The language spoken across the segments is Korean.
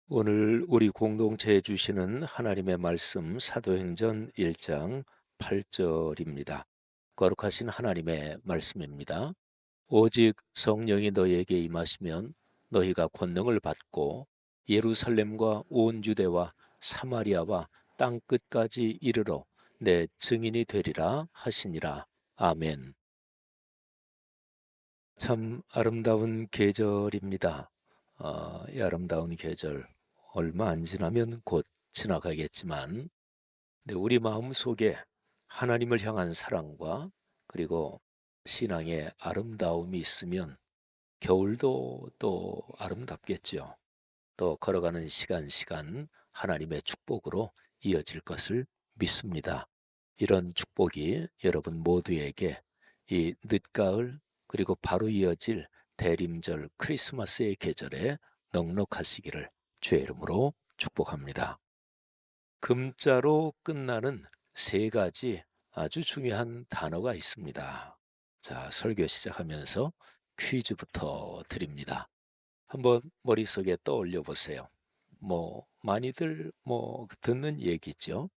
오늘 우리 공동체에 주시는 하나님의 말씀 사도행전 1장 8절입니다. 거룩하신 하나님의 말씀입니다. 오직 성령이 너희에게 임하시면 너희가 권능을 받고 예루살렘과 온 유대와 사마리아와 땅 끝까지 이르러 내 증인이 되리라 하시니라. 아멘. 참 아름다운 계절입니다. 이 아름다운 계절 얼마 안 지나면 곧 지나가겠지만, 우리 마음 속에 하나님을 향한 사랑과 그리고 신앙의 아름다움이 있으면 겨울도 또 아름답겠죠. 또 걸어가는 시간 하나님의 축복으로 이어질 것을 믿습니다. 이런 축복이 여러분 모두에게 이 늦가을 그리고 바로 이어질 대림절 크리스마스의 계절에 넉넉하시기를 주의 이름으로 축복합니다. 금자로 끝나는 세 가지 아주 중요한 단어가 있습니다. 자, 설교 시작하면서 퀴즈부터 드립니다. 한번 머릿속에 떠올려 보세요. 많이들 듣는 얘기죠.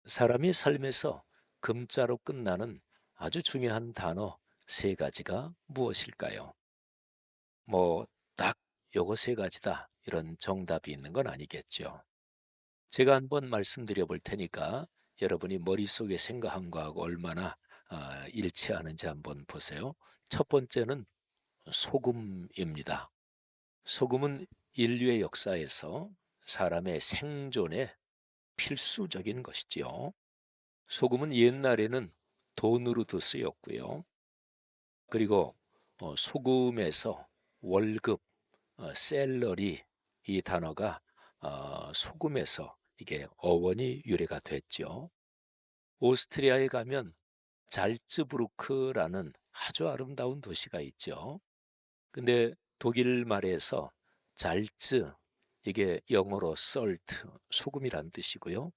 사람이 삶에서 금자로 끝나는 아주 중요한 단어 세 가지가 무엇일까요? 딱 요거 세 가지다 이런 정답이 있는 건 아니겠죠. 제가 한번 말씀드려 볼 테니까 여러분이 머릿속에 생각한 거하고 얼마나 일치하는지 한번 보세요. 첫 번째는 소금입니다. 소금은 인류의 역사에서 사람의 생존에 필수적인 것이지요. 소금은 옛날에는 돈으로도 쓰였고요. 그리고 소금에서 월급, 셀러리 이 단어가 소금에서 이게 어원이 유래가 됐죠. 오스트리아에 가면 잘츠부르크라는 아주 아름다운 도시가 있죠. 근데 독일 말에서 잘츠 이게 영어로 salt 소금이란 뜻이고요.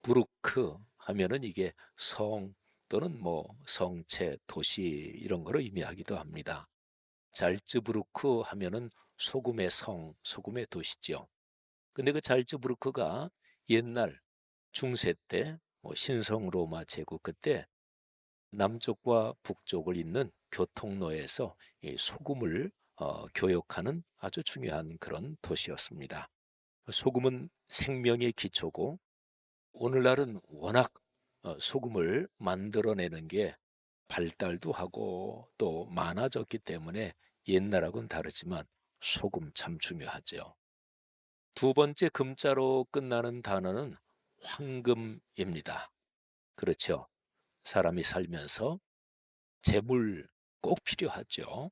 부르크 하면은 이게 성 또는 성체, 도시 이런 거로 의미하기도 합니다. 잘츠부르크 하면은 소금의 성, 소금의 도시죠. 근데 그 잘츠부르크가 옛날 중세 때 신성 로마 제국 그때 남쪽과 북쪽을 잇는 교통로에서 이 소금을 교역하는 아주 중요한 그런 도시였습니다. 소금은 생명의 기초고 오늘날은 워낙 소금을 만들어내는 게 발달도 하고 또 많아졌기 때문에 옛날하고는 다르지만 소금 참 중요하죠. 두 번째 금자로 끝나는 단어는 황금입니다. 그렇죠. 사람이 살면서 재물 꼭 필요하죠.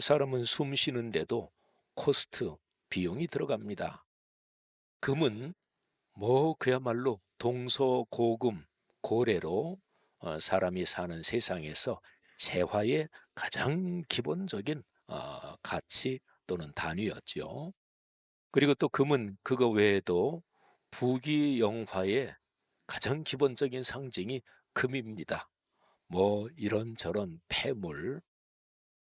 사람은 숨 쉬는데도 코스트, 비용이 들어갑니다. 금은 그야말로 동서고금, 고래로 사람이 사는 세상에서 재화의 가장 기본적인 가치 또는 단위였죠. 그리고 또 금은 그거 외에도 부귀영화의 가장 기본적인 상징이 금입니다. 이런저런 폐물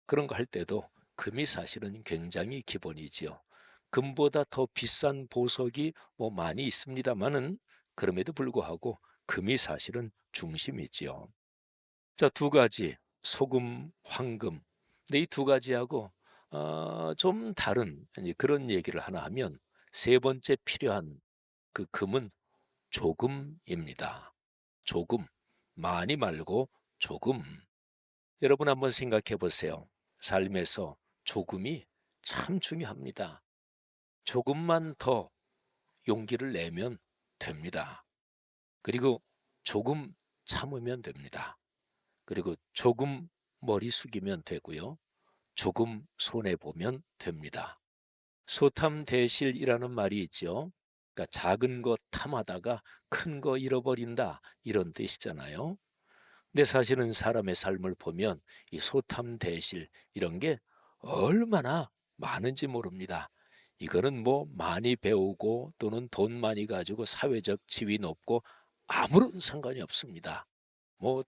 그런 거 할 때도 금이 사실은 굉장히 기본이지요. 금보다 더 비싼 보석이 많이 있습니다만은 그럼에도 불구하고 금이 사실은 중심이지요. 자, 두 가지 소금, 황금. 근데 이 두 가지하고 좀 다른 이제 그런 얘기를 하나 하면 세 번째 필요한 그 금은 조금입니다. 조금, 많이 말고 조금. 여러분 한번 생각해 보세요. 삶에서 조금이 참 중요합니다. 조금만 더 용기를 내면 됩니다. 그리고 조금 참으면 됩니다. 그리고 조금 머리 숙이면 되고요. 조금 손해보면 됩니다. 소탐대실이라는 말이 있죠. 그러니까 작은 거 탐하다가 큰 거 잃어버린다 이런 뜻이잖아요. 근데 사실은 사람의 삶을 보면 이 소탐대실 이런 게 얼마나 많은지 모릅니다. 이거는 많이 배우고 또는 돈 많이 가지고 사회적 지위 높고 아무런 상관이 없습니다.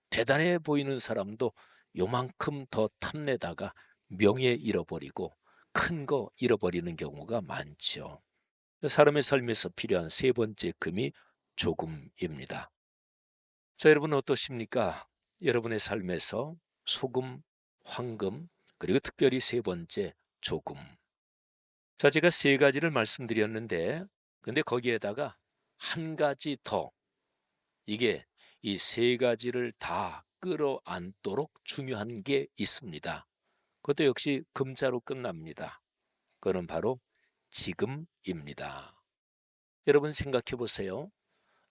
대단해 보이는 사람도 요만큼 더 탐내다가 명예 잃어버리고 큰 거 잃어버리는 경우가 많죠. 사람의 삶에서 필요한 세 번째 금이 조금입니다. 자, 여러분 어떠십니까? 여러분의 삶에서 소금, 황금, 그리고 특별히 세 번째 조금. 자, 제가 세 가지를 말씀드렸는데, 근데 거기에다가 한 가지 더, 이게 이 세 가지를 다 끌어안도록 중요한 게 있습니다. 그것도 역시 금자로 끝납니다. 그는 바로 지금입니다. 여러분 생각해 보세요.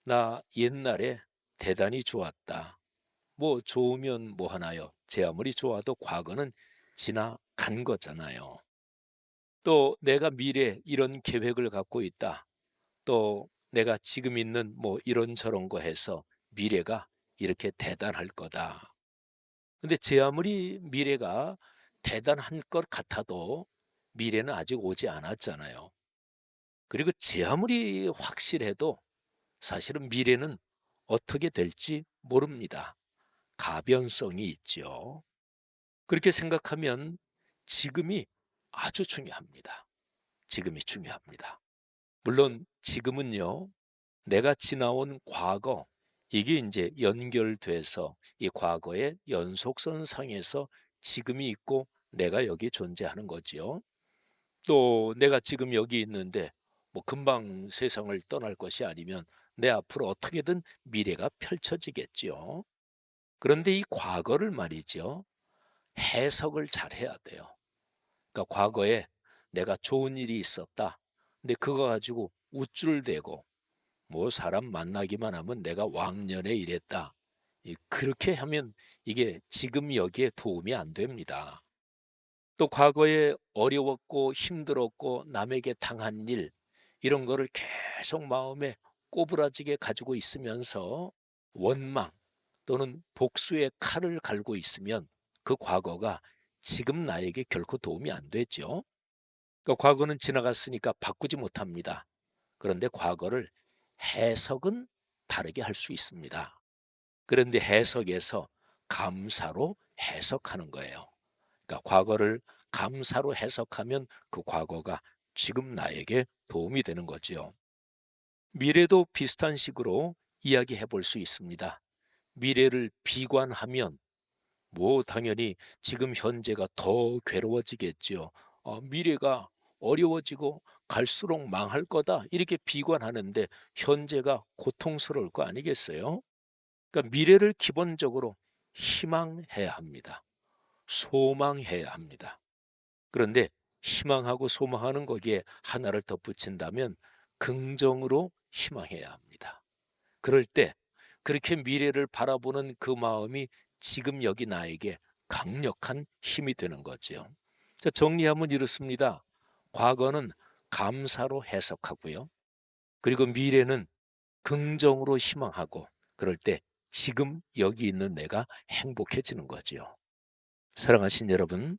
나 옛날에 대단히 좋았다. 뭐 좋으면 뭐 하나요? 제 아무리 좋아도 과거는 지나간 거잖아요. 또 내가 미래 이런 계획을 갖고 있다. 또 내가 지금 있는 뭐 이런저런 거 해서 미래가 이렇게 대단할 거다. 근데 제 아무리 미래가 대단한 것 같아도 미래는 아직 오지 않았잖아요. 그리고 제 아무리 확실해도 사실은 미래는 어떻게 될지 모릅니다. 가변성이 있죠. 그렇게 생각하면 지금이 아주 중요합니다. 지금이 중요합니다. 물론 지금은요, 내가 지나온 과거, 이게 이제 연결돼서 이 과거의 연속선상에서 지금이 있고 내가 여기 존재하는 거지요. 또 내가 지금 여기 있는데 뭐 금방 세상을 떠날 것이 아니면 내 앞으로 어떻게든 미래가 펼쳐지겠지요. 그런데 이 과거를 말이죠. 해석을 잘 해야 돼요. 그러니까 과거에 내가 좋은 일이 있었다. 근데 그거 가지고 우쭐대고 뭐 사람 만나기만 하면 내가 왕년에 이랬다. 그렇게 하면 이게 지금 여기에 도움이 안 됩니다. 또 과거에 어려웠고 힘들었고 남에게 당한 일 이런 거를 계속 마음에 꼬부라지게 가지고 있으면서 원망 또는 복수의 칼을 갈고 있으면 그 과거가 지금 나에게 결코 도움이 안 되죠. 그러니까 과거는 지나갔으니까 바꾸지 못합니다. 그런데 과거를 해석은 다르게 할 수 있습니다. 그런데 해석에서 감사로 해석하는 거예요. 그러니까 과거를 감사로 해석하면 그 과거가 지금 나에게 도움이 되는 거지요. 미래도 비슷한 식으로 이야기해 볼 수 있습니다. 미래를 비관하면 뭐 당연히 지금 현재가 더 괴로워지겠지요. 미래가 어려워지고 갈수록 망할 거다 이렇게 비관하는데 현재가 고통스러울 거 아니겠어요? 그러니까 미래를 기본적으로 희망해야 합니다. 소망해야 합니다. 그런데 희망하고 소망하는 거기에 하나를 덧붙인다면 긍정으로 희망해야 합니다. 그럴 때 그렇게 미래를 바라보는 그 마음이 지금 여기 나에게 강력한 힘이 되는 거지요. 자, 정리하면 이렇습니다. 과거는 감사로 해석하고요. 그리고 미래는 긍정으로 희망하고 그럴 때 지금 여기 있는 내가 행복해지는 거지요. 사랑하신 여러분,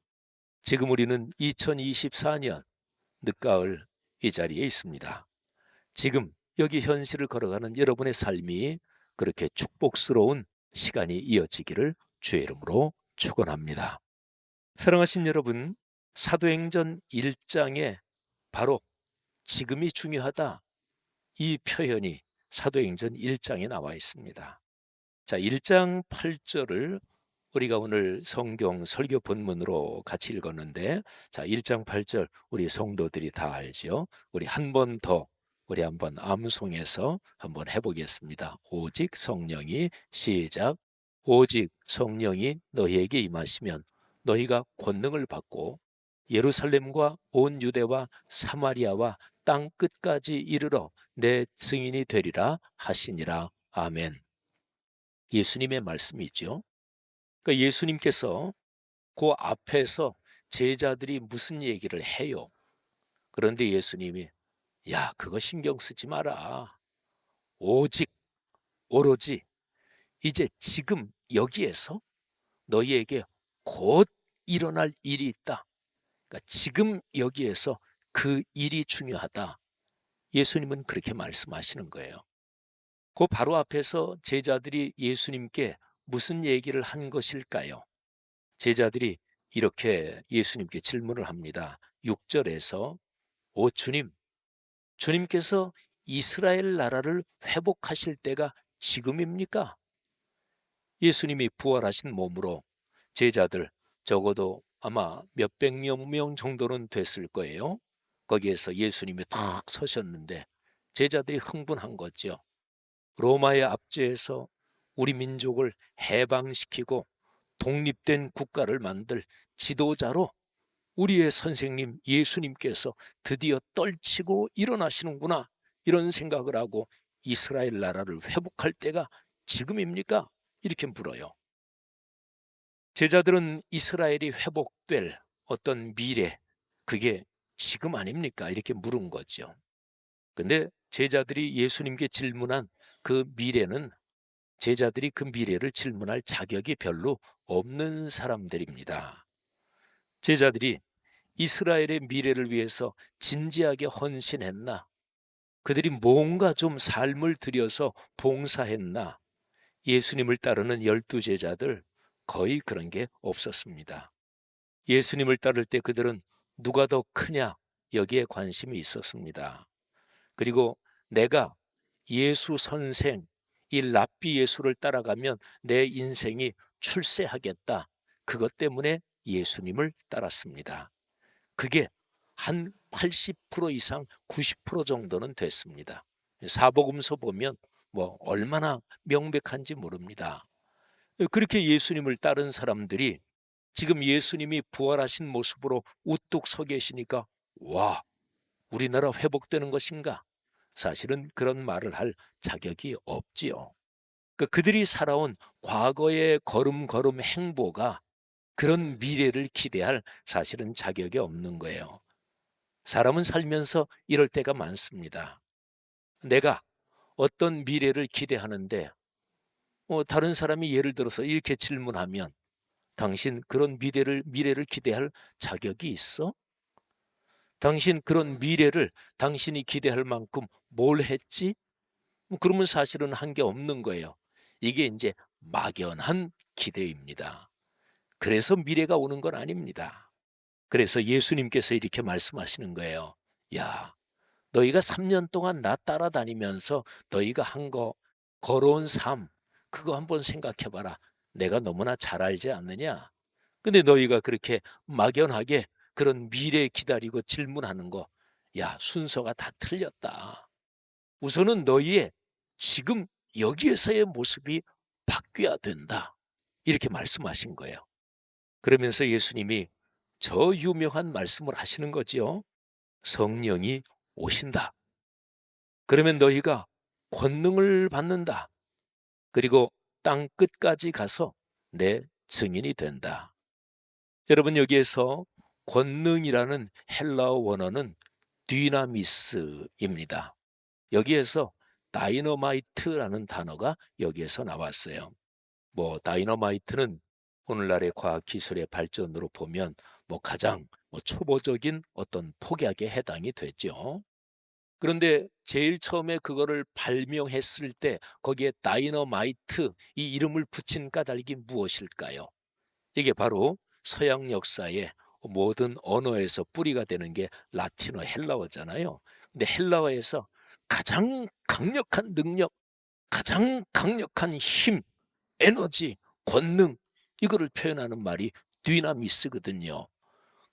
지금 우리는 2024년 늦가을 이 자리에 있습니다. 지금 여기 현실을 걸어가는 여러분의 삶이 그렇게 축복스러운 시간이 이어지기를 주의 이름으로 축원합니다. 사랑하신 여러분, 사도행전 1장에 바로 지금이 중요하다 이 표현이 사도행전 1장에 나와 있습니다. 자, 1장 8절을 우리가 오늘 성경 설교 본문으로 같이 읽었는데 자, 1장 8절 우리 성도들이 다 알죠? 우리 한 번 더 우리 한번 암송해서 한번 해보겠습니다. 오직 성령이 시작. 오직 성령이 너희에게 임하시면 너희가 권능을 받고 예루살렘과 온 유대와 사마리아와 땅 끝까지 이르러 내 증인이 되리라 하시니라. 아멘. 예수님의 말씀이죠. 그러니까 예수님께서 그 앞에서 제자들이 무슨 얘기를 해요. 그런데 예수님이 야, 그거 신경 쓰지 마라. 오직 오로지 이제 지금 여기에서 너희에게 곧 일어날 일이 있다. 그러니까 지금 여기에서 그 일이 중요하다. 예수님은 그렇게 말씀하시는 거예요. 그 바로 앞에서 제자들이 예수님께 무슨 얘기를 한 것일까요? 제자들이 이렇게 예수님께 질문을 합니다. 6절에서 오 주님, 주님께서 이스라엘 나라를 회복하실 때가 지금입니까? 예수님이 부활하신 몸으로 제자들 적어도 아마 몇백여 명 정도는 됐을 거예요. 거기에서 예수님이 탁 서셨는데 제자들이 흥분한 거죠. 로마의 압제에서 우리 민족을 해방시키고 독립된 국가를 만들 지도자로 우리의 선생님 예수님께서 드디어 떨치고 일어나시는구나, 이런 생각을 하고 이스라엘 나라를 회복할 때가 지금입니까? 이렇게 물어요. 제자들은 이스라엘이 회복될 어떤 미래, 그게 지금 아닙니까? 이렇게 물은 거죠. 근데 제자들이 예수님께 질문한 그 미래는 제자들이 그 미래를 질문할 자격이 별로 없는 사람들입니다. 제자들이 이스라엘의 미래를 위해서 진지하게 헌신했나? 그들이 뭔가 좀 삶을 들여서 봉사했나? 예수님을 따르는 12제자들 거의 그런 게 없었습니다. 예수님을 따를 때 그들은 누가 더 크냐, 여기에 관심이 있었습니다. 그리고 내가 예수 선생, 이 랍비 예수를 따라가면 내 인생이 출세하겠다, 그것 때문에 예수님을 따랐습니다. 그게 한 80% 이상 90% 정도는 됐습니다. 사복음서 보면 뭐 얼마나 명백한지 모릅니다. 그렇게 예수님을 따른 사람들이 지금 예수님이 부활하신 모습으로 우뚝 서 계시니까 와, 우리나라 회복되는 것인가? 사실은 그런 말을 할 자격이 없지요. 그들이 살아온 과거의 걸음걸음 행보가 그런 미래를 기대할 사실은 자격이 없는 거예요. 사람은 살면서 이럴 때가 많습니다. 내가 어떤 미래를 기대하는데 다른 사람이 예를 들어서 이렇게 질문하면 당신 그런 미래를 기대할 자격이 있어? 당신 그런 미래를 당신이 기대할 만큼 뭘 했지? 그러면 사실은 한 게 없는 거예요. 이게 이제 막연한 기대입니다. 그래서 미래가 오는 건 아닙니다. 그래서 예수님께서 이렇게 말씀하시는 거예요. 야, 너희가 3년 동안 나 따라다니면서 너희가 한 거, 걸어온 삶, 그거 한번 생각해 봐라. 내가 너무나 잘 알지 않느냐? 근데 너희가 그렇게 막연하게 그런 미래 기다리고 질문하는 거, 야, 순서가 다 틀렸다. 우선은 너희의 지금 여기에서의 모습이 바뀌어야 된다, 이렇게 말씀하신 거예요. 그러면서 예수님이 저 유명한 말씀을 하시는 거지요. 성령이 오신다. 그러면 너희가 권능을 받는다. 그리고 땅 끝까지 가서 내 증인이 된다. 여러분, 여기에서 권능이라는 헬라어 원어는 디나미스입니다. 여기에서 다이너마이트라는 단어가 여기에서 나왔어요. 다이너마이트는 오늘날의 과학 기술의 발전으로 보면 가장 초보적인 어떤 폭약에 해당이 되죠. 그런데 제일 처음에 그거를 발명했을 때 거기에 다이너마이트 이 이름을 붙인 까닭이 무엇일까요? 이게 바로 서양 역사의 모든 언어에서 뿌리가 되는 게 라틴어 헬라어잖아요. 근데 헬라어에서 가장 강력한 능력, 가장 강력한 힘, 에너지, 권능, 이거를 표현하는 말이 디나미스거든요.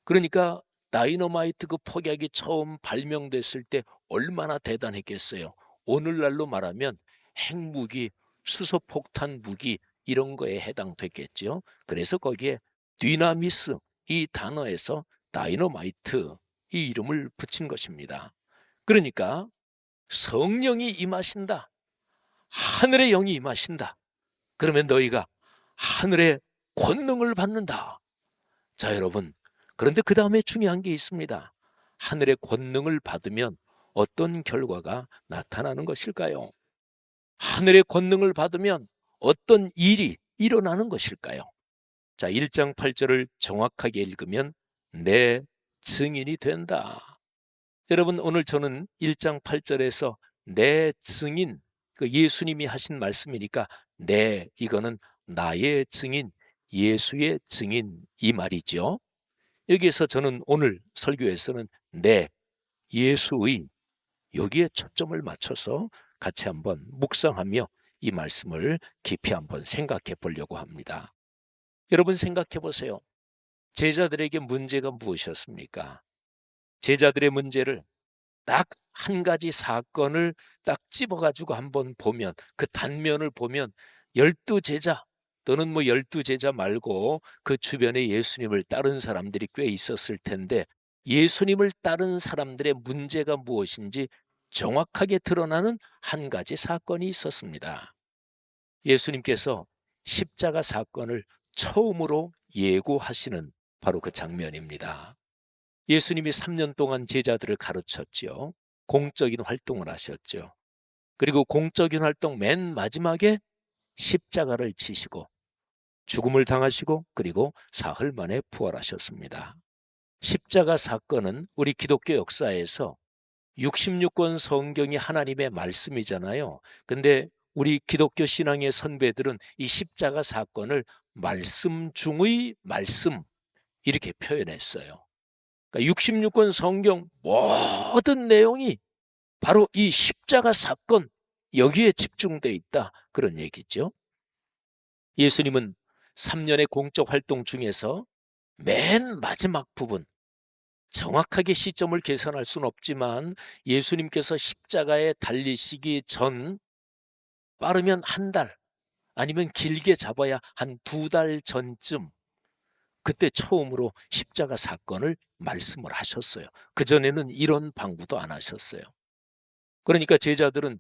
그러니까 다이너마이트 그 폭약이 처음 발명됐을 때 얼마나 대단했겠어요. 오늘날로 말하면 핵무기, 수소폭탄 무기 이런 거에 해당됐겠죠. 그래서 거기에 디나미스 이 단어에서 다이너마이트 이 이름을 붙인 것입니다. 그러니까 성령이 임하신다. 하늘의 영이 임하신다. 그러면 너희가 하늘의 권능을 받는다. 자, 여러분, 그런데 그 다음에 중요한 게 있습니다. 하늘의 권능을 받으면 어떤 결과가 나타나는 것일까요? 하늘의 권능을 받으면 어떤 일이 일어나는 것일까요? 자, 1장 8절을 정확하게 읽으면 내 증인이 된다. 여러분, 오늘 저는 1장 8절에서 내 증인, 그 예수님이 하신 말씀이니까 이거는 나의 증인, 예수의 증인 이 말이죠. 여기에서 저는 오늘 설교에서는 예수의 여기에 초점을 맞춰서 같이 한번 묵상하며 이 말씀을 깊이 한번 생각해 보려고 합니다. 여러분 생각해 보세요. 제자들에게 문제가 무엇이었습니까? 제자들의 문제를 딱 한 가지 사건을 딱 집어가지고 한번 보면, 그 단면을 보면 12제자 또는 12제자 말고 그 주변에 예수님을 따른 사람들이 꽤 있었을 텐데, 예수님을 따른 사람들의 문제가 무엇인지 정확하게 드러나는 한 가지 사건이 있었습니다. 예수님께서 십자가 사건을 처음으로 예고하시는 바로 그 장면입니다. 예수님이 3년 동안 제자들을 가르쳤죠. 공적인 활동을 하셨죠. 그리고 공적인 활동 맨 마지막에 십자가를 지시고 죽음을 당하시고 그리고 사흘 만에 부활하셨습니다. 십자가 사건은 우리 기독교 역사에서 66권 성경이 하나님의 말씀이잖아요. 근데 우리 기독교 신앙의 선배들은 이 십자가 사건을 말씀 중의 말씀 이렇게 표현했어요. 그러니까 66권 성경 모든 내용이 바로 이 십자가 사건 여기에 집중되어 있다, 그런 얘기죠. 예수님은 3년의 공적 활동 중에서 맨 마지막 부분, 정확하게 시점을 계산할 수는 없지만 예수님께서 십자가에 달리시기 전 빠르면 한 달, 아니면 길게 잡아야 한 2달 전쯤, 그때 처음으로 십자가 사건을 말씀을 하셨어요. 그전에는 이런 방구도 안 하셨어요. 그러니까 제자들은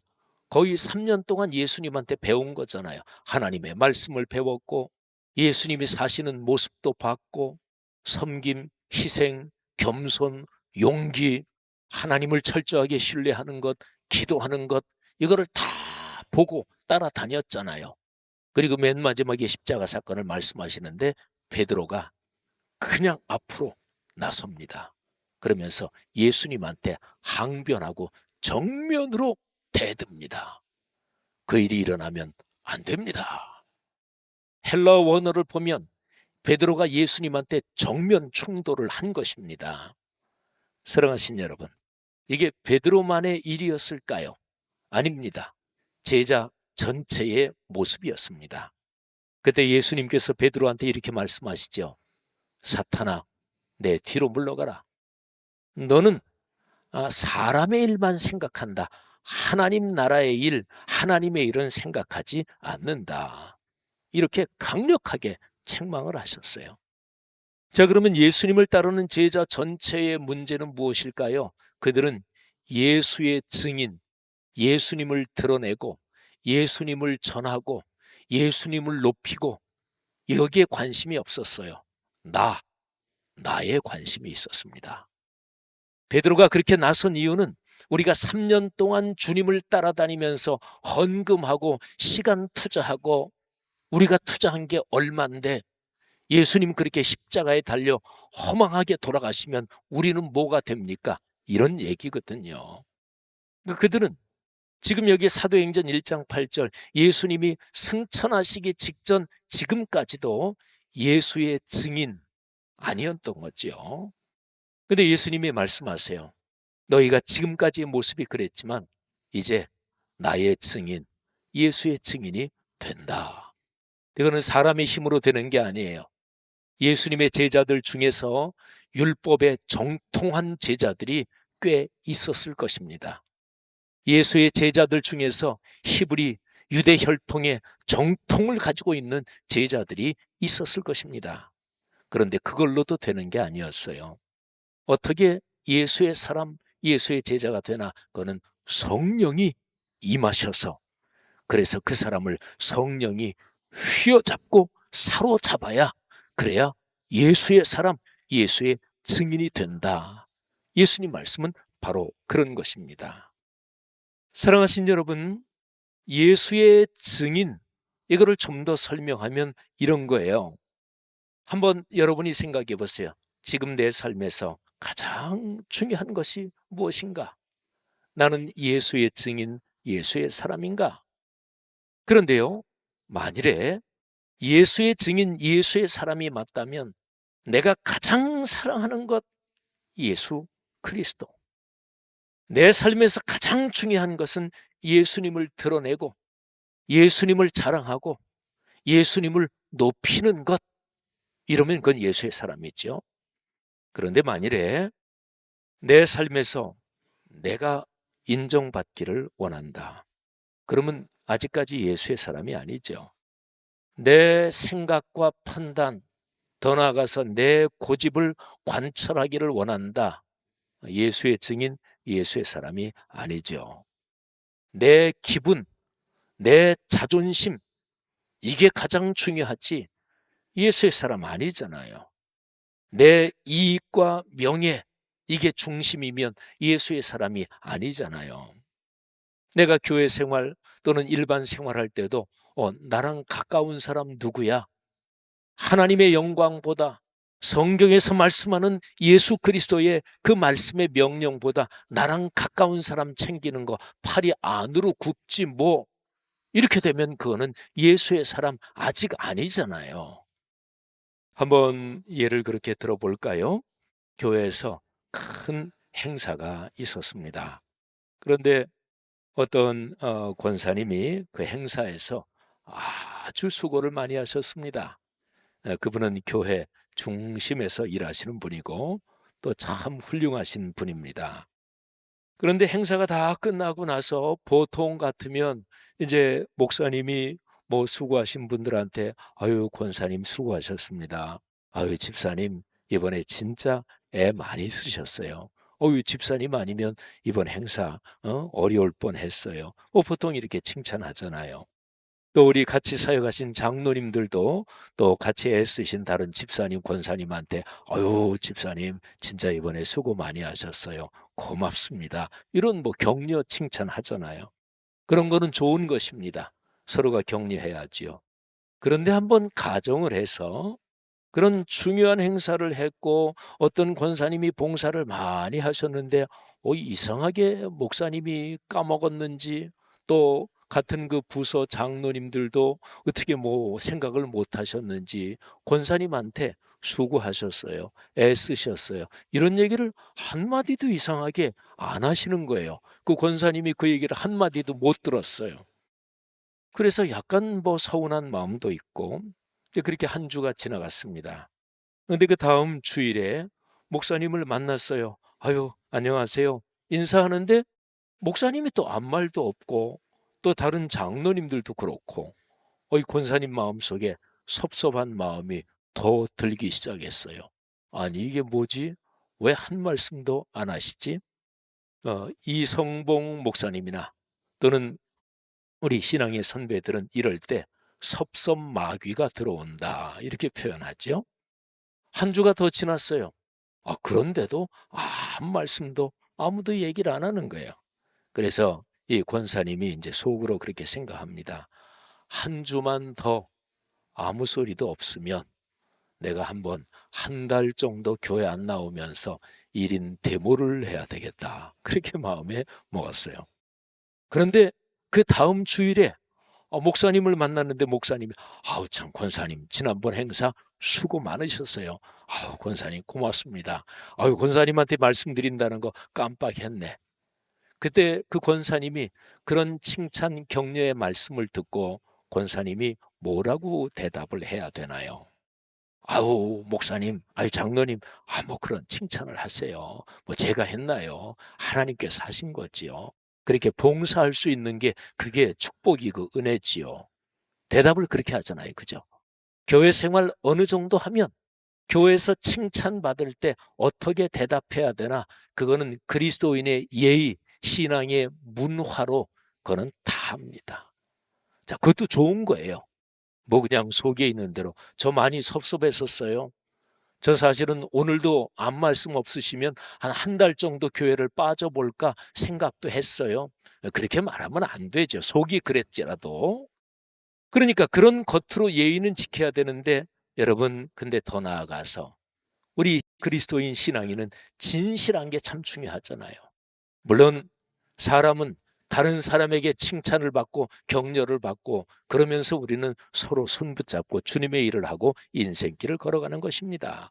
거의 3년 동안 예수님한테 배운 거잖아요. 하나님의 말씀을 배웠고 예수님이 사시는 모습도 봤고 섬김, 희생, 겸손, 용기, 하나님을 철저하게 신뢰하는 것, 기도하는 것, 이거를 다 보고 따라다녔잖아요. 그리고 맨 마지막에 십자가 사건을 말씀하시는데 베드로가 그냥 앞으로 나섭니다. 그러면서 예수님한테 항변하고 정면으로 대듭니다. 그 일이 일어나면 안 됩니다. 헬라어 원어를 보면 베드로가 예수님한테 정면 충돌을 한 것입니다. 사랑하신 여러분, 이게 베드로만의 일이었을까요? 아닙니다. 제자 전체의 모습이었습니다. 그때 예수님께서 베드로한테 이렇게 말씀하시죠. 사탄아, 내 뒤로 물러가라. 너는 사람의 일만 생각한다. 하나님 나라의 일, 하나님의 일은 생각하지 않는다. 이렇게 강력하게 책망을 하셨어요. 자, 그러면 예수님을 따르는 제자 전체의 문제는 무엇일까요? 그들은 예수의 증인, 예수님을 드러내고 예수님을 전하고 예수님을 높이고 여기에 관심이 없었어요. 나에 관심이 있었습니다. 베드로가 그렇게 나선 이유는 우리가 3년 동안 주님을 따라다니면서 헌금하고 시간 투자하고 우리가 투자한 게 얼만데 예수님 그렇게 십자가에 달려 허망하게 돌아가시면 우리는 뭐가 됩니까? 이런 얘기거든요. 그들은 지금 여기 사도행전 1장 8절 예수님이 승천하시기 직전 지금까지도 예수의 증인 아니었던 거죠. 근데 예수님이 말씀하세요. 너희가 지금까지의 모습이 그랬지만 이제 나의 증인, 예수의 증인이 된다. 이거는 사람의 힘으로 되는 게 아니에요. 예수님의 제자들 중에서 율법에 정통한 제자들이 꽤 있었을 것입니다. 예수의 제자들 중에서 히브리 유대 혈통의 정통을 가지고 있는 제자들이 있었을 것입니다. 그런데 그걸로도 되는 게 아니었어요. 어떻게 예수의 사람, 예수의 제자가 되나? 그거는 성령이 임하셔서, 그래서 그 사람을 성령이 휘어잡고 사로잡아야, 그래야 예수의 사람, 예수의 증인이 된다. 예수님 말씀은 바로 그런 것입니다. 사랑하신 여러분, 예수의 증인, 이거를 좀 더 설명하면 이런 거예요. 한번 여러분이 생각해 보세요. 지금 내 삶에서 가장 중요한 것이 무엇인가? 나는 예수의 증인, 예수의 사람인가? 그런데요, 만일에 예수의 증인, 예수의 사람이 맞다면 내가 가장 사랑하는 것, 예수 그리스도. 내 삶에서 가장 중요한 것은 예수님을 드러내고 예수님을 자랑하고 예수님을 높이는 것. 이러면 그건 예수의 사람이죠. 그런데 만일에 내 삶에서 내가 인정받기를 원한다. 그러면 아직까지 예수의 사람이 아니죠. 내 생각과 판단, 더 나아가서 내 고집을 관철하기를 원한다. 예수의 증인, 예수의 사람이 아니죠. 내 기분, 내 자존심, 이게 가장 중요하지 예수의 사람 아니잖아요. 내 이익과 명예, 이게 중심이면 예수의 사람이 아니잖아요. 내가 교회 생활 또는 일반 생활할 때도 나랑 가까운 사람 누구야? 하나님의 영광보다 성경에서 말씀하는 예수 그리스도의 그 말씀의 명령보다 나랑 가까운 사람 챙기는 거 팔이 안으로 굽지 뭐. 이렇게 되면 그거는 예수의 사람 아직 아니잖아요. 한번 예를 그렇게 들어볼까요? 교회에서 큰 행사가 있었습니다. 그런데 어떤 권사님이 그 행사에서 아주 수고를 많이 하셨습니다. 그분은 교회 중심에서 일하시는 분이고 또 참 훌륭하신 분입니다. 그런데 행사가 다 끝나고 나서 보통 같으면 이제 목사님이 뭐 수고하신 분들한테 아유 권사님 수고하셨습니다. 아유 집사님 이번에 진짜 애 많이 쓰셨어요. 어유 집사님 아니면 이번 행사 어려울 뻔했어요. 보통 이렇게 칭찬하잖아요. 또 우리 같이 사역하신 장로님들도 또 같이 애쓰신 다른 집사님, 권사님한테 아유 집사님 진짜 이번에 수고 많이 하셨어요. 고맙습니다. 이런 뭐 격려 칭찬하잖아요. 그런 거는 좋은 것입니다. 서로가 격려해야지요. 그런데 한번 가정을 해서 그런 중요한 행사를 했고 어떤 권사님이 봉사를 많이 하셨는데 이상하게 목사님이 까먹었는지 또 같은 그 부서 장로님들도 어떻게 뭐 생각을 못 하셨는지 권사님한테 수고하셨어요. 애쓰셨어요. 이런 얘기를 한마디도 이상하게 안 하시는 거예요. 그 권사님이 그 얘기를 한마디도 못 들었어요. 그래서 약간 뭐 서운한 마음도 있고 그렇게 한 주가 지나갔습니다. 그런데 그 다음 주일에 목사님을 만났어요. 아유, 안녕하세요. 인사하는데 목사님이 또 아무 말도 없고 또 다른 장로님들도 그렇고 이 권사님 마음속에 섭섭한 마음이 더 들기 시작했어요. 아니 이게 뭐지? 왜 한 말씀도 안 하시지? 이성봉 목사님이나 또는 우리 신앙의 선배들은 이럴 때 섭섭마귀가 들어온다 이렇게 표현하죠. 한 주가 더 지났어요. 그런데도 아무 말씀도 아무도 얘기를 안 하는 거예요. 그래서 이 권사님이 이제 속으로 그렇게 생각합니다. 한 주만 더 아무 소리도 없으면 내가 한번 한 달 정도 교회 안 나오면서 1인 데모를 해야 되겠다. 그렇게 마음에 먹었어요. 그런데 그 다음 주일에 목사님을 만났는데 목사님이 아우 참 권사님 지난번 행사 수고 많으셨어요. 아우 권사님 고맙습니다. 아우 권사님한테 말씀드린다는 거 깜빡했네. 그때 그 권사님이 그런 칭찬 격려의 말씀을 듣고 권사님이 뭐라고 대답을 해야 되나요? 아우 목사님, 아유 장로님, 뭐 그런 칭찬을 하세요. 뭐 제가 했나요? 하나님께서 하신 거지요. 그렇게 봉사할 수 있는 게 그게 축복이고 은혜지요. 대답을 그렇게 하잖아요, 그죠? 교회 생활 어느 정도 하면 교회에서 칭찬받을 때 어떻게 대답해야 되나? 그거는 그리스도인의 예의, 신앙의 문화로 그거는 다 합니다. 자, 그것도 좋은 거예요. 뭐 그냥 속에 있는 대로 저 많이 섭섭했었어요. 저 사실은 오늘도 아무 말씀 없으시면 한 달 정도 교회를 빠져볼까 생각도 했어요. 그렇게 말하면 안 되죠. 속이 그랬지라도. 그러니까 그런 겉으로 예의는 지켜야 되는데 여러분 근데 더 나아가서 우리 그리스도인 신앙인은 진실한 게 참 중요하잖아요. 물론 사람은 다른 사람에게 칭찬을 받고 격려를 받고 그러면서 우리는 서로 손 붙잡고 주님의 일을 하고 인생길을 걸어가는 것입니다.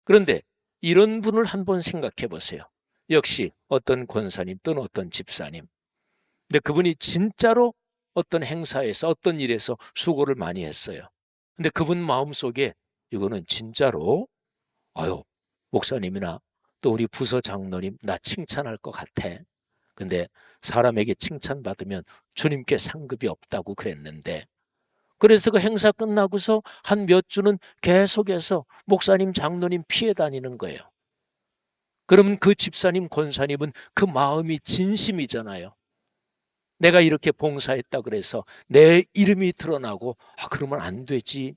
그런데 이런 분을 한번 생각해 보세요. 역시 어떤 권사님 또는 어떤 집사님. 근데 그분이 진짜로 어떤 행사에서 어떤 일에서 수고를 많이 했어요. 근데 그분 마음속에 이거는 진짜로 아유, 목사님이나 또 우리 부서 장로님 나 칭찬할 것 같아. 근데 사람에게 칭찬받으면 주님께 상급이 없다고 그랬는데 그래서 그 행사 끝나고서 한 몇 주는 계속해서 목사님, 장로님 피해 다니는 거예요. 그러면 그 집사님, 권사님은 그 마음이 진심이잖아요. 내가 이렇게 봉사했다 그래서 내 이름이 드러나고 그러면 안 되지.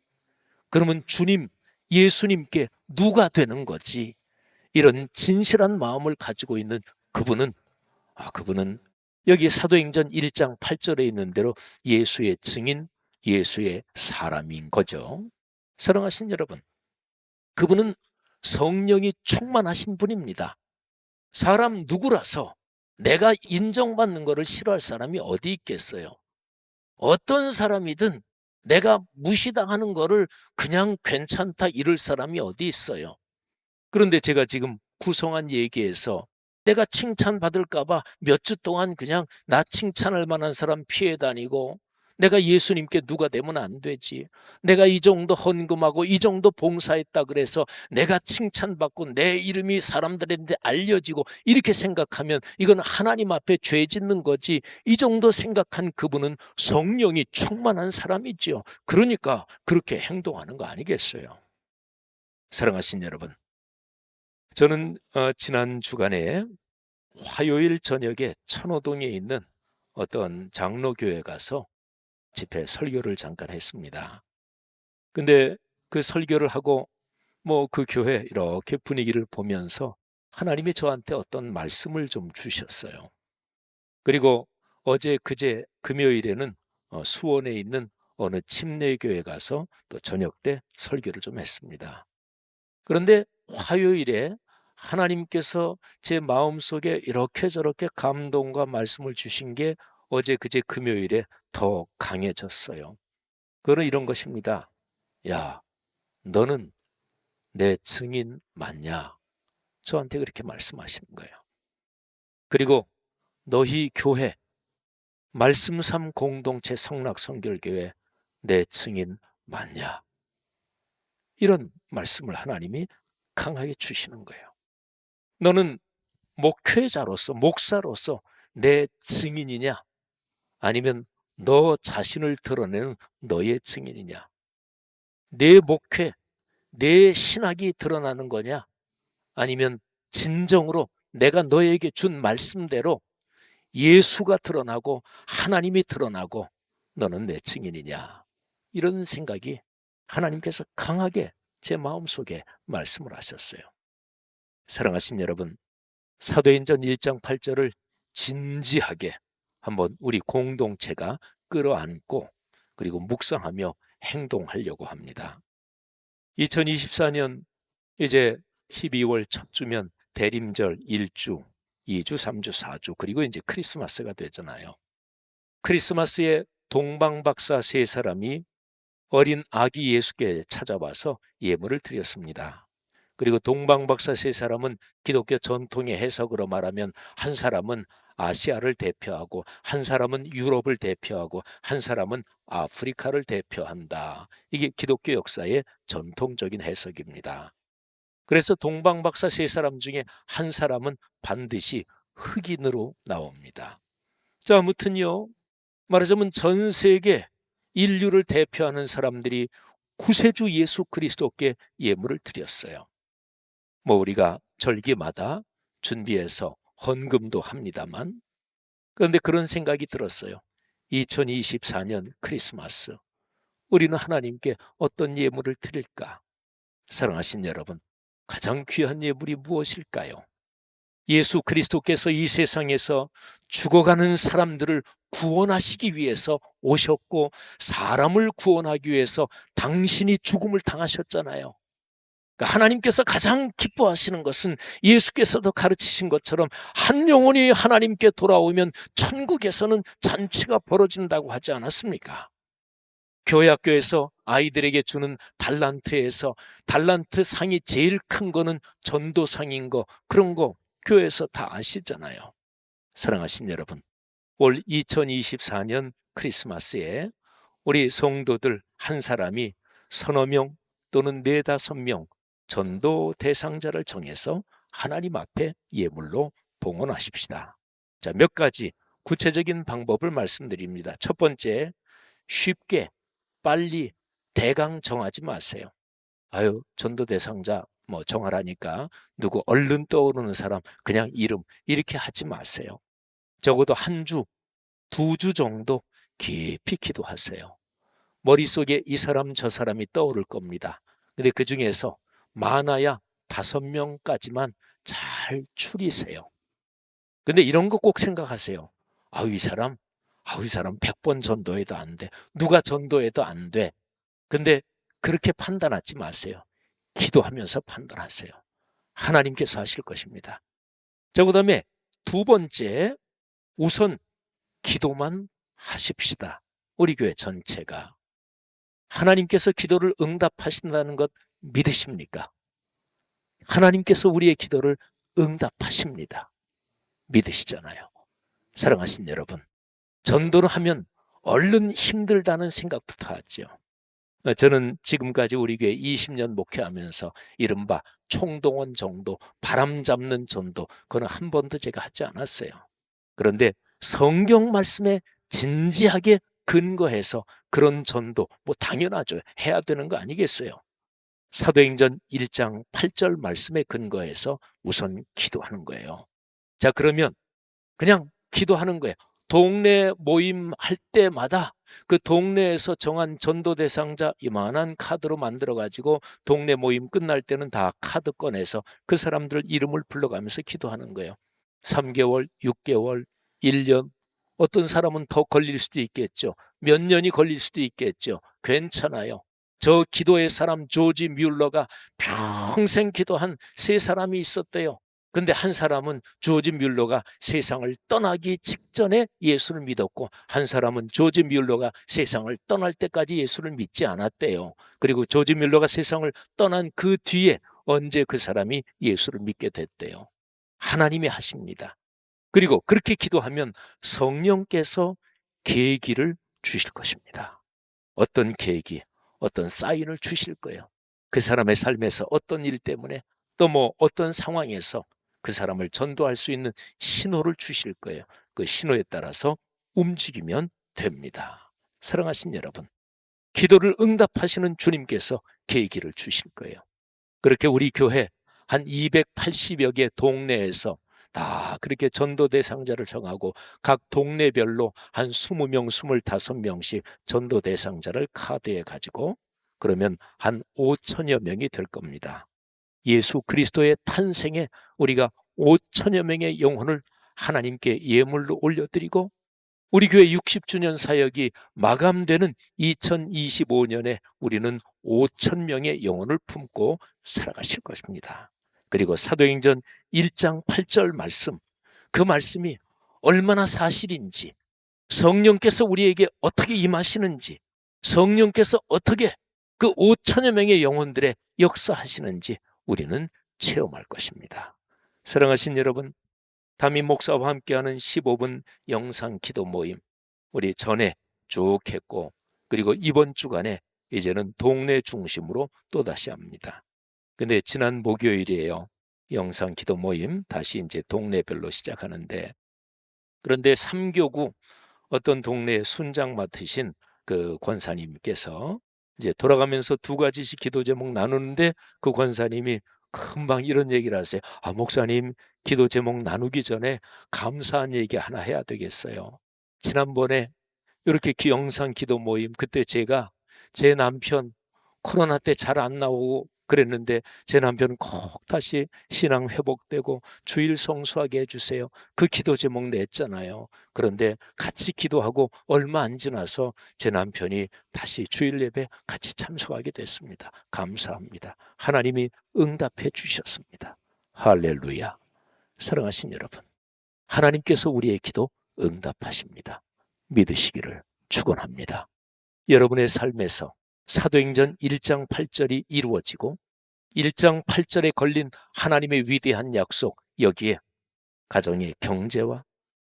그러면 주님, 예수님께 누가 되는 거지? 이런 진실한 마음을 가지고 있는 그분은 그분은 여기 사도행전 1장 8절에 있는 대로 예수의 증인, 예수의 사람인 거죠. 사랑하신 여러분, 그분은 성령이 충만하신 분입니다. 사람 누구라서 내가 인정받는 것을 싫어할 사람이 어디 있겠어요? 어떤 사람이든 내가 무시당하는 것을 그냥 괜찮다 이럴 사람이 어디 있어요? 그런데 제가 지금 구성한 얘기에서 내가 칭찬받을까 봐 몇 주 동안 그냥 나 칭찬할 만한 사람 피해 다니고 내가 예수님께 누가 되면 안 되지. 내가 이 정도 헌금하고 이 정도 봉사했다 그래서 내가 칭찬받고 내 이름이 사람들한테 알려지고 이렇게 생각하면 이건 하나님 앞에 죄 짓는 거지. 이 정도 생각한 그분은 성령이 충만한 사람이지요. 그러니까 그렇게 행동하는 거 아니겠어요? 사랑하신 여러분, 저는 지난 주간에 화요일 저녁에 천호동에 있는 어떤 장로교회 가서 집회 설교를 잠깐 했습니다. 근데 그 설교를 하고 그 교회 이렇게 분위기를 보면서 하나님이 저한테 어떤 말씀을 좀 주셨어요. 그리고 어제 그제 금요일에는 수원에 있는 어느 침례교회 가서 또 저녁 때 설교를 좀 했습니다. 그런데 화요일에 하나님께서 제 마음속에 이렇게 저렇게 감동과 말씀을 주신 게 어제 그제 금요일에 더 강해졌어요. 그거는 이런 것입니다. 야, 너는 내 증인 맞냐? 저한테 그렇게 말씀하시는 거예요. 그리고 너희 교회 말씀삼 공동체 성락성결교회 내 증인 맞냐? 이런 말씀을 하나님이 강하게 주시는 거예요. 너는 목회자로서 목사로서 내 증인이냐? 아니면 너 자신을 드러내는 너의 증인이냐? 내 목회, 내 신학이 드러나는 거냐? 아니면 진정으로 내가 너에게 준 말씀대로 예수가 드러나고 하나님이 드러나고 너는 내 증인이냐? 이런 생각이 하나님께서 강하게 제 마음속에 말씀을 하셨어요. 사랑하신 여러분, 사도행전 1장 8절을 진지하게 한번 우리 공동체가 끌어안고 그리고 묵상하며 행동하려고 합니다. 2024년 이제 12월 첫 주면 대림절 1주, 2주, 3주, 4주 그리고 이제 크리스마스가 되잖아요. 크리스마스에 동방박사 세 사람이 어린 아기 예수께 찾아와서 예물을 드렸습니다. 그리고 동방박사 세 사람은 기독교 전통의 해석으로 말하면 한 사람은 아시아를 대표하고 한 사람은 유럽을 대표하고 한 사람은 아프리카를 대표한다. 이게 기독교 역사의 전통적인 해석입니다. 그래서 동방박사 세 사람 중에 한 사람은 반드시 흑인으로 나옵니다. 자, 아무튼요. 말하자면 전 세계 인류를 대표하는 사람들이 구세주 예수 그리스도께 예물을 드렸어요. 우리가 절기마다 준비해서 헌금도 합니다만 그런데 그런 생각이 들었어요. 2024년 크리스마스 우리는 하나님께 어떤 예물을 드릴까? 사랑하신 여러분, 가장 귀한 예물이 무엇일까요? 예수 그리스도께서 이 세상에서 죽어가는 사람들을 구원하시기 위해서 오셨고 사람을 구원하기 위해서 당신이 죽음을 당하셨잖아요. 그러니까 하나님께서 가장 기뻐하시는 것은 예수께서도 가르치신 것처럼 한 영혼이 하나님께 돌아오면 천국에서는 잔치가 벌어진다고 하지 않았습니까? 교회 학교에서 아이들에게 주는 달란트에서 달란트 상이 제일 큰 거는 전도상인 거 그런 거 교회에서 다 아시잖아요. 사랑하신 여러분, 올 2024년 크리스마스에 우리 성도들 한 사람이 서너 명 또는 네다섯 명 전도 대상자를 정해서 하나님 앞에 예물로 봉헌하십시다. 자, 몇 가지 구체적인 방법을 말씀드립니다. 첫 번째, 쉽게 빨리 대강 정하지 마세요. 아유, 전도 대상자 뭐 정하라니까 누구 얼른 떠오르는 사람 그냥 이름 이렇게 하지 마세요. 적어도 한 주, 두 주 정도 깊이 기도하세요. 머릿속에 이 사람 저 사람이 떠오를 겁니다. 근데 그 중에서 많아야 5명까지만 잘 추리세요. 근데 이런 거 꼭 생각하세요. 아우 이 사람 100번 전도해도 안 돼. 누가 전도해도 안 돼. 근데 그렇게 판단하지 마세요. 기도하면서 판단하세요. 하나님께서 하실 것입니다. 자, 그다음에 두 번째, 우선 기도만 하십시다. 우리 교회 전체가. 하나님께서 기도를 응답하신다는 것 믿으십니까? 하나님께서 우리의 기도를 응답하십니다. 믿으시잖아요. 사랑하신 여러분, 전도를 하면 얼른 힘들다는 생각부터 하죠. 저는 지금까지 우리 교회 20년 목회하면서 이른바 총동원 정도, 바람 잡는 전도, 그건 한 번도 제가 하지 않았어요. 그런데 성경 말씀에 진지하게 근거해서 그런 전도, 뭐 당연하죠. 해야 되는 거 아니겠어요? 사도행전 1장 8절 말씀에 근거해서 우선 기도하는 거예요. 자, 그러면 그냥 기도하는 거예요. 동네 모임 할 때마다 그 동네에서 정한 전도 대상자 이만한 카드로 만들어 가지고 동네 모임 끝날 때는 다 카드 꺼내서 그 사람들 이름을 불러가면서 기도하는 거예요. 3개월, 6개월, 1년, 어떤 사람은 더 걸릴 수도 있겠죠. 몇 년이 걸릴 수도 있겠죠. 괜찮아요. 저 기도의 사람 조지 뮬러가 평생 기도한 세 사람이 있었대요. 근데 한 사람은 조지 뮬러가 세상을 떠나기 직전에 예수를 믿었고 한 사람은 조지 뮬러가 세상을 떠날 때까지 예수를 믿지 않았대요. 그리고 조지 뮬러가 세상을 떠난 그 뒤에 언제 그 사람이 예수를 믿게 됐대요. 하나님이 하십니다. 그리고 그렇게 기도하면 성령께서 계기를 주실 것입니다. 어떤 계기, 어떤 사인을 주실 거예요. 그 사람의 삶에서 어떤 일 때문에 또 뭐 어떤 상황에서 그 사람을 전도할 수 있는 신호를 주실 거예요. 그 신호에 따라서 움직이면 됩니다. 사랑하신 여러분, 기도를 응답하시는 주님께서 계기를 주실 거예요. 그렇게 우리 교회 한 280여 개 동네에서 다 그렇게 전도 대상자를 정하고 각 동네별로 한 20명, 25명씩 전도 대상자를 카드에 가지고 그러면 한 5천여 명이 될 겁니다. 예수 그리스도의 탄생에 우리가 5천여 명의 영혼을 하나님께 예물로 올려드리고 우리 교회 60주년 사역이 마감되는 2025년에 우리는 5천 명의 영혼을 품고 살아가실 것입니다. 그리고 사도행전 1장 8절 말씀, 그 말씀이 얼마나 사실인지, 성령께서 우리에게 어떻게 임하시는지, 성령께서 어떻게 그 5천여 명의 영혼들의 역사하시는지 우리는 체험할 것입니다. 사랑하신 여러분, 담임 목사와 함께하는 15분 영상 기도 모임 우리 전에 쭉 했고 그리고 이번 주간에 이제는 동네 중심으로 또다시 합니다. 근데 지난 목요일이에요. 영상 기도 모임 다시 이제 동네별로 시작하는데 그런데 3교구 어떤 동네에 순장 맡으신 그 권사님께서 이제 돌아가면서 두 가지씩 기도 제목 나누는데 그 권사님이 금방 이런 얘기를 하세요. 아, 목사님, 기도 제목 나누기 전에 감사한 얘기 하나 해야 되겠어요. 지난번에 이렇게 영상 기도 모임 그때 제가 제 남편 코로나 때 잘 안 나오고 그랬는데 제 남편은 꼭 다시 신앙 회복되고 주일 성수하게 해주세요. 그 기도 제목 냈잖아요. 그런데 같이 기도하고 얼마 안 지나서 제 남편이 다시 주일 예배 같이 참석하게 됐습니다. 감사합니다. 하나님이 응답해 주셨습니다. 할렐루야. 사랑하신 여러분, 하나님께서 우리의 기도 응답하십니다. 믿으시기를 축원합니다. 여러분의 삶에서 사도행전 1장 8절이 이루어지고 1장 8절에 걸린 하나님의 위대한 약속, 여기에 가정의 경제와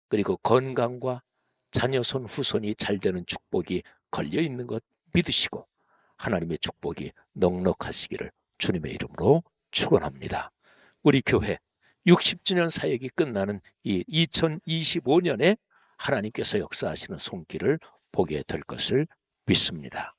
그리고 건강과 자녀손 후손이 잘 되는 축복이 걸려 있는 것 믿으시고 하나님의 축복이 넉넉하시기를 주님의 이름으로 축원합니다. 우리 교회 60주년 사역이 끝나는 이 2025년에 하나님께서 역사하시는 손길을 보게 될 것을 믿습니다.